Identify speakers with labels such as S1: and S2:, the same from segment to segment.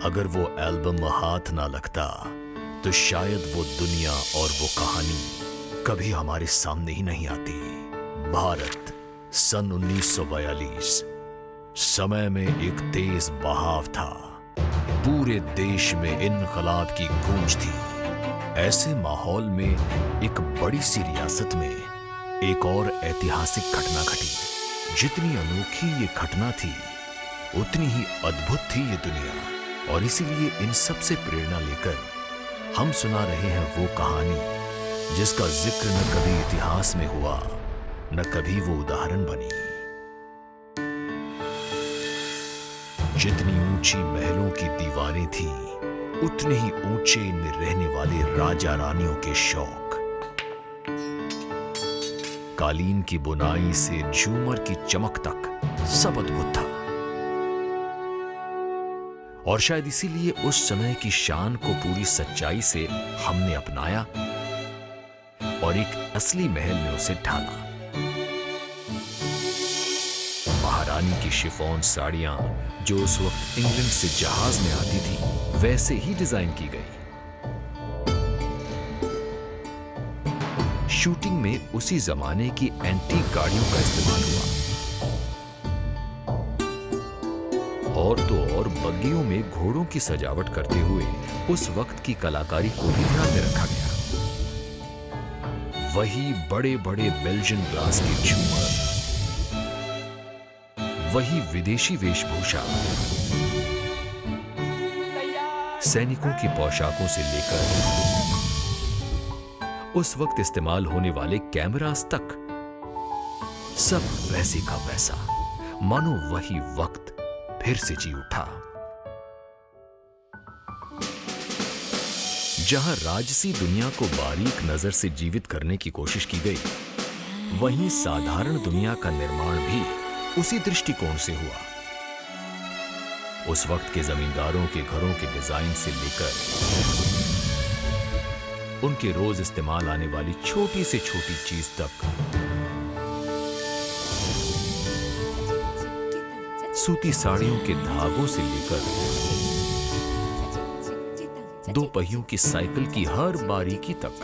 S1: अगर वो एल्बम हाथ ना लगता तो शायद वो दुनिया और वो कहानी कभी हमारे सामने ही नहीं आती। भारत सन 1942। समय में एक तेज बहाव था। पूरे देश में इनकलाब की गूंज थी। ऐसे माहौल में एक बड़ी सी रियासत में एक और ऐतिहासिक घटना घटी। जितनी अनोखी ये घटना थी उतनी ही अद्भुत थी ये दुनिया। और इसीलिए इन सब से प्रेरणा लेकर हम सुना रहे हैं वो कहानी जिसका जिक्र न कभी इतिहास में हुआ न कभी वो उदाहरण बनी। जितनी ऊंची महलों की दीवारें थीं, उतने ही ऊंचे इनमें रहने वाले राजा रानियों के शौक। कालीन की बुनाई से झूमर की चमक तक सब अद्भुत था। और शायद इसीलिए उस समय की शान को पूरी सच्चाई से हमने अपनाया और एक असली महल में उसे ढाला। महारानी की शिफॉन साड़ियां जो उस वक्त इंग्लैंड से जहाज में आती थी, वैसे ही डिजाइन की गई। शूटिंग में उसी जमाने की एंटीक गाड़ियों का इस्तेमाल हुआ। और तो और बग्गियों में घोड़ों की सजावट करते हुए उस वक्त की कलाकारी को भी ध्यान में रखा गया। वही बड़े बड़े बेल्जियन ग्लास के झूमर, वही विदेशी वेशभूषा, सैनिकों की पोशाकों से लेकर उस वक्त इस्तेमाल होने वाले कैमरास तक, सब वैसे का वैसा, मानो वही वक्त फिर से जी उठा। जहां राजसी दुनिया को बारीक नजर से जीवित करने की कोशिश की गई, वहीं साधारण दुनिया का निर्माण भी उसी दृष्टिकोण से हुआ। उस वक्त के जमींदारों के घरों के डिजाइन से लेकर उनके रोज इस्तेमाल आने वाली छोटी से छोटी चीज तक, सूती साड़ियों के धागों से लेकर दो पहियों की साइकिल की हर बारीकी तक,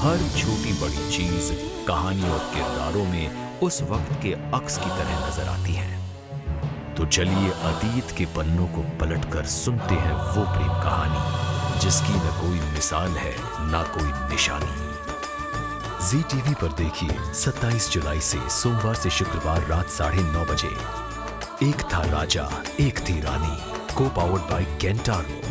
S1: हर छोटी बड़ी चीज कहानी और किरदारों में उस वक्त के अक्स की तरह नजर आती है। तो चलिए अतीत के पन्नों को पलटकर सुनते हैं वो प्रेम कहानी जिसकी न कोई मिसाल है ना कोई निशानी। जी टीवी पर देखिए 27 जुलाई से सोमवार से शुक्रवार रात 9:30 बजे। एक था राजा, एक थी रानी, को पावर्ड बाय केंटारो।